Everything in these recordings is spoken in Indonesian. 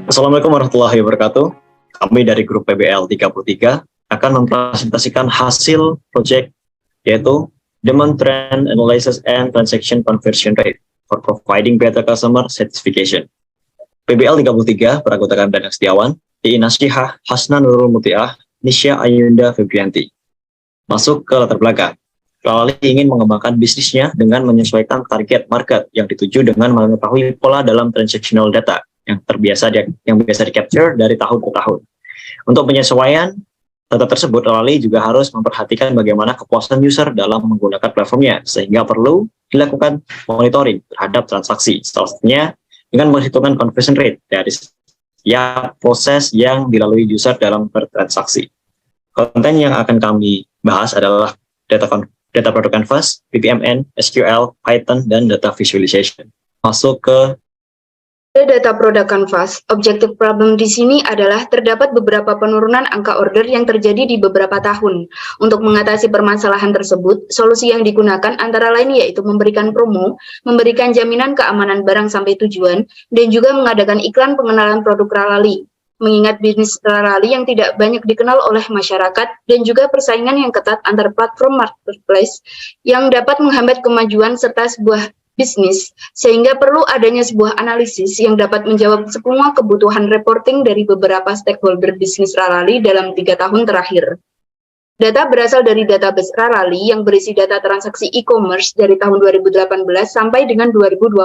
Assalamualaikum warahmatullahi wabarakatuh. Kami dari grup PBL 33 akan mempresentasikan hasil proyek yaitu Demand Trend Analysis and Transaction Conversion Rate for Providing Better Customer Satisfaction. PBL 33 beranggotakan Danang Setiawan, Iin Nasyihah, Hasna Nurul Mutiah, Nisha Ayunda Febrianti. Masuk ke latar belakang. Lalali ingin mengembangkan bisnisnya dengan menyesuaikan target market yang dituju dengan mengetahui pola dalam transactional data yang biasa di-capture dari tahun ke tahun. Untuk penyesuaian data tersebut, Lalali juga harus memperhatikan bagaimana kepuasan user dalam menggunakan platformnya, sehingga perlu dilakukan monitoring terhadap transaksi. Salah satunya dengan menghitungkan conversion rate dari setiap proses yang dilalui user dalam bertransaksi. Konten yang akan kami bahas adalah data product canvas, PPMN, SQL, Python, dan data visualization. Masuk ke data product canvas. Objektif problem di sini adalah terdapat beberapa penurunan angka order yang terjadi di beberapa tahun. Untuk mengatasi permasalahan tersebut, solusi yang digunakan antara lain yaitu memberikan promo, memberikan jaminan keamanan barang sampai tujuan, dan juga mengadakan iklan pengenalan produk Lalali. Mengingat bisnis Lalali yang tidak banyak dikenal oleh masyarakat dan juga persaingan yang ketat antar platform marketplace yang dapat menghambat kemajuan serta sebuah bisnis, sehingga perlu adanya sebuah analisis yang dapat menjawab semua kebutuhan reporting dari beberapa stakeholder bisnis Lalali dalam 3 tahun terakhir. Data berasal dari database Lalali yang berisi data transaksi e-commerce dari tahun 2018 sampai dengan 2020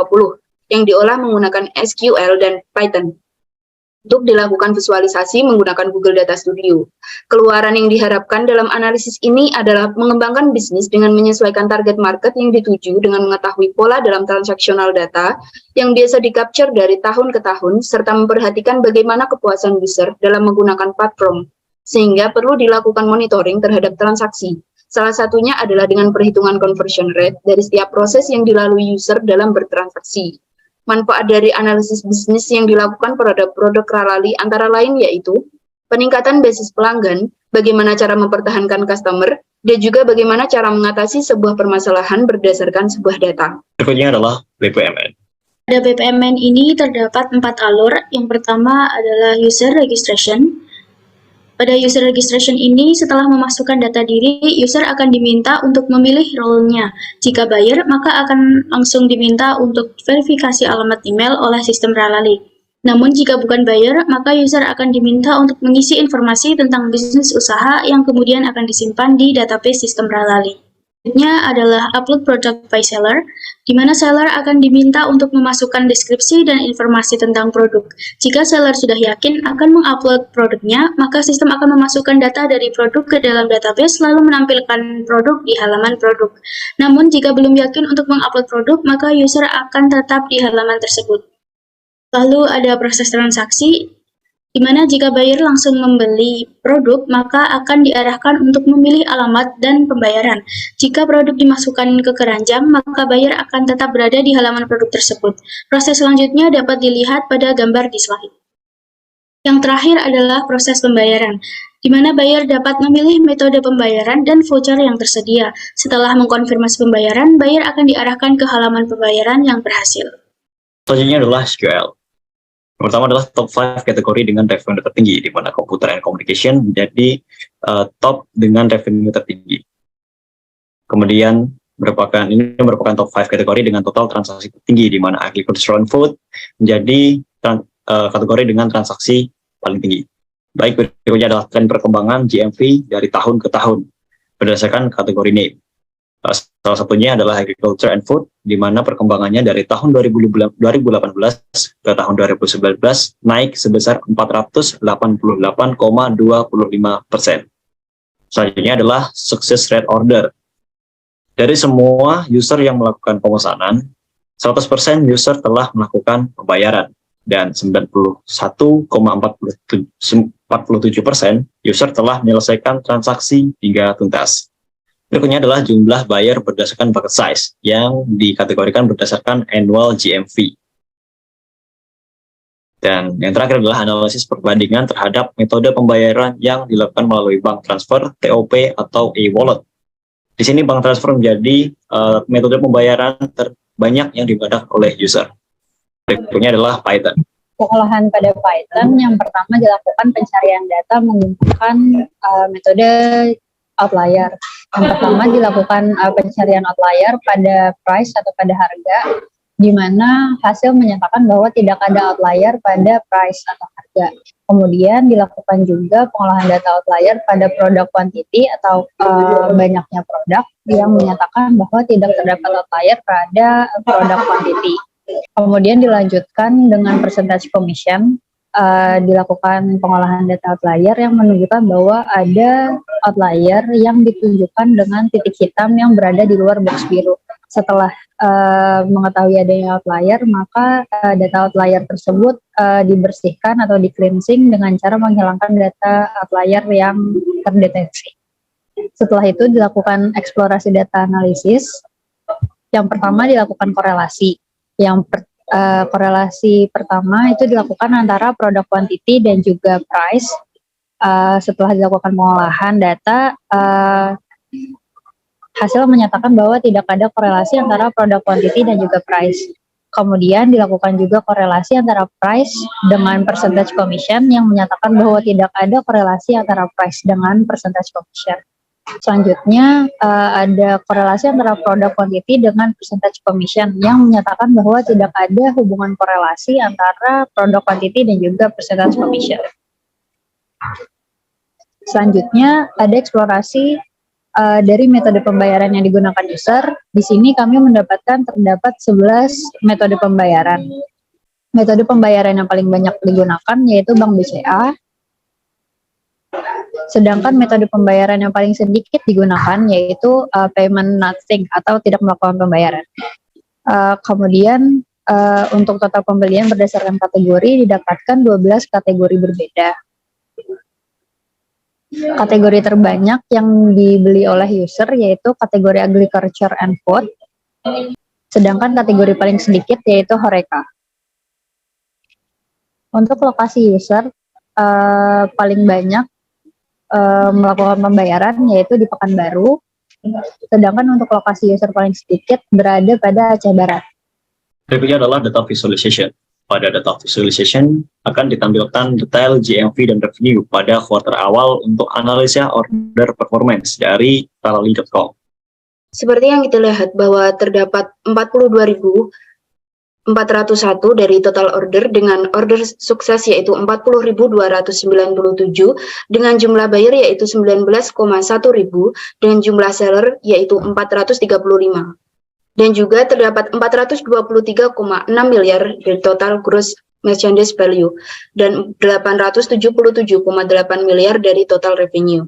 yang diolah menggunakan SQL dan Python. Untuk dilakukan visualisasi menggunakan Google Data Studio. Keluaran yang diharapkan dalam analisis ini adalah mengembangkan bisnis dengan menyesuaikan target market yang dituju dengan mengetahui pola dalam transaksional data yang biasa di-capture dari tahun ke tahun, serta memperhatikan bagaimana kepuasan user dalam menggunakan platform, sehingga perlu dilakukan monitoring terhadap transaksi. Salah satunya adalah dengan perhitungan conversion rate dari setiap proses yang dilalui user dalam bertransaksi. Manfaat dari analisis bisnis yang dilakukan terhadap produk Lalali antara lain yaitu peningkatan basis pelanggan, bagaimana cara mempertahankan customer, dan juga bagaimana cara mengatasi sebuah permasalahan berdasarkan sebuah data. Berikutnya adalah PPMN. Pada PPMN ini terdapat 4 alur. Yang pertama adalah user registration. Pada user registration ini, setelah memasukkan data diri, user akan diminta untuk memilih role-nya. Jika buyer, maka akan langsung diminta untuk verifikasi alamat email oleh sistem Lalali. Namun jika bukan buyer, maka user akan diminta untuk mengisi informasi tentang bisnis usaha yang kemudian akan disimpan di database sistem Lalali. Selanjutnya adalah upload product by seller, di mana seller akan diminta untuk memasukkan deskripsi dan informasi tentang produk. Jika seller sudah yakin akan mengupload produknya, maka sistem akan memasukkan data dari produk ke dalam database lalu menampilkan produk di halaman produk. Namun jika belum yakin untuk mengupload produk, maka user akan tetap di halaman tersebut. Lalu ada proses transaksi, di mana jika buyer langsung membeli produk, maka akan diarahkan untuk memilih alamat dan pembayaran. Jika produk dimasukkan ke keranjang, maka buyer akan tetap berada di halaman produk tersebut. Proses selanjutnya dapat dilihat pada gambar di slide. Yang terakhir adalah proses pembayaran, di mana buyer dapat memilih metode pembayaran dan voucher yang tersedia. Setelah mengkonfirmasi pembayaran, buyer akan diarahkan ke halaman pembayaran yang berhasil. Selanjutnya adalah SQL. Yang pertama adalah top 5 kategori dengan revenue tertinggi, di mana computer and communication menjadi top dengan revenue tertinggi. Kemudian ini merupakan top 5 kategori dengan total transaksi tertinggi, di mana agriculture and food menjadi kategori dengan transaksi paling tinggi. Baik, berikutnya adalah tren perkembangan GMV dari tahun ke tahun berdasarkan kategori name. Salah satunya adalah agriculture and food, di mana perkembangannya dari tahun 2018 ke tahun 2019 naik sebesar 488,25%. Selanjutnya adalah success rate order. Dari semua user yang melakukan pemesanan, 100% user telah melakukan pembayaran, dan 91,47% user telah menyelesaikan transaksi hingga tuntas. Berikutnya adalah jumlah buyer berdasarkan bucket size yang dikategorikan berdasarkan annual GMV. Dan yang terakhir adalah analisis perbandingan terhadap metode pembayaran yang dilakukan melalui bank transfer, TOP, atau e-wallet. Di sini bank transfer menjadi metode pembayaran terbanyak yang digunakan oleh user. Berikutnya adalah Python. pengolahan pada Python, yang pertama dilakukan pencarian data menggunakan metode outlier. Yang pertama dilakukan pencarian outlier pada price atau pada harga, di mana hasil menyatakan bahwa tidak ada outlier pada price atau harga. Kemudian dilakukan juga pengolahan data outlier pada produk quantity atau banyaknya produk, yang menyatakan bahwa tidak terdapat outlier pada produk quantity. Kemudian dilanjutkan dengan percentage commission, dilakukan pengolahan data outlier yang menunjukkan bahwa ada outlier yang ditunjukkan dengan titik hitam yang berada di luar box biru. Setelah mengetahui adanya outlier, maka data outlier tersebut dibersihkan atau di-cleansing dengan cara menghilangkan data outlier yang terdeteksi. Setelah itu dilakukan eksplorasi data analisis. Yang pertama dilakukan korelasi. Korelasi pertama itu dilakukan antara produk quantity dan juga price. Setelah dilakukan pengolahan data, hasil menyatakan bahwa tidak ada korelasi antara produk quantity dan juga price. Kemudian dilakukan juga korelasi antara price dengan percentage commission, yang menyatakan bahwa tidak ada korelasi antara price dengan percentage commission. Selanjutnya ada korelasi antara produk quantity dengan percentage commission, yang menyatakan bahwa tidak ada hubungan korelasi antara produk quantity dan juga percentage commission. Selanjutnya ada eksplorasi dari metode pembayaran yang digunakan user. Di sini kami mendapatkan terdapat 11 metode pembayaran. Metode pembayaran yang paling banyak digunakan yaitu Bank BCA. Sedangkan metode pembayaran yang paling sedikit digunakan yaitu payment nothing atau tidak melakukan pembayaran. Kemudian untuk total pembelian berdasarkan kategori didapatkan 12 kategori berbeda. Kategori terbanyak yang dibeli oleh user yaitu kategori agriculture and food, sedangkan kategori paling sedikit yaitu Horeca. Untuk lokasi user paling banyak melakukan pembayaran yaitu di Pekanbaru, sedangkan untuk lokasi user paling sedikit berada pada Aceh Barat. Berikutnya adalah data visualization. Pada data visualization akan ditampilkan detail GMV dan revenue pada kuartal awal untuk analisa order performance dari Rally.com. Seperti yang kita lihat bahwa terdapat 42.401 dari total order dengan order sukses yaitu 40.297 dengan jumlah buyer yaitu 19,1 ribu dengan jumlah seller yaitu 435. Dan juga terdapat 423,6 miliar dari total gross merchandise value dan 877,8 miliar dari total revenue.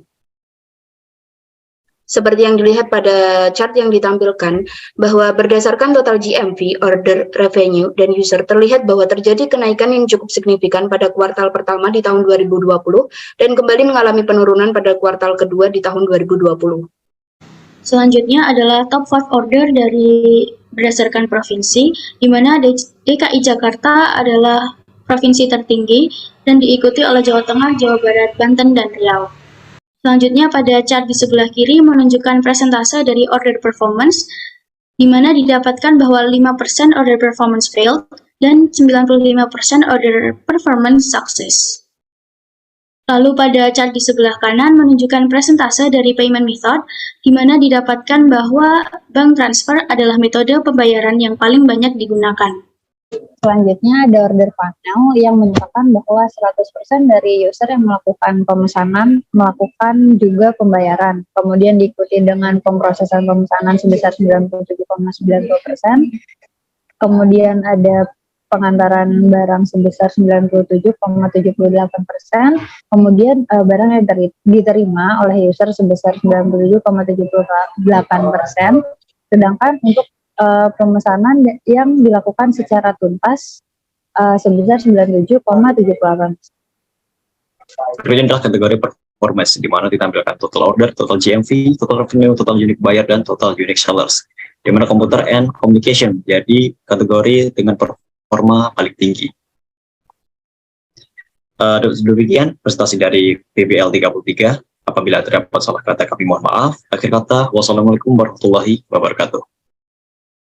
Seperti yang dilihat pada chart yang ditampilkan, bahwa berdasarkan total GMV, order, revenue, dan user terlihat bahwa terjadi kenaikan yang cukup signifikan pada kuartal pertama di tahun 2020 dan kembali mengalami penurunan pada kuartal kedua di tahun 2020. Selanjutnya adalah top 5 order dari berdasarkan provinsi, di mana DKI Jakarta adalah provinsi tertinggi dan diikuti oleh Jawa Tengah, Jawa Barat, Banten, dan Riau. Selanjutnya pada chart di sebelah kiri menunjukkan persentase dari order performance, di mana didapatkan bahwa 5% order performance failed dan 95% order performance success. Lalu pada chart di sebelah kanan menunjukkan persentase dari payment method, di mana didapatkan bahwa bank transfer adalah metode pembayaran yang paling banyak digunakan. Selanjutnya ada order panel yang menyatakan bahwa 100% dari user yang melakukan pemesanan melakukan juga pembayaran. Kemudian diikuti dengan pemrosesan pemesanan sebesar 97,90%. Kemudian ada pengantaran barang sebesar 97,78%, kemudian barang yang diterima oleh user sebesar 97,78%, sedangkan untuk pemesanan yang dilakukan secara tuntas sebesar 97,78%. Berikutnya adalah kategori performance, di mana ditampilkan total order, total GMV, total revenue, total unique buyer, dan total unique sellers. Di mana computer and communication jadi kategori dengan performa paling tinggi. Demikian presentasi dari PBL 33. Apabila terdapat salah kata kami mohon maaf. Akhir kata, wassalamualaikum warahmatullahi wabarakatuh.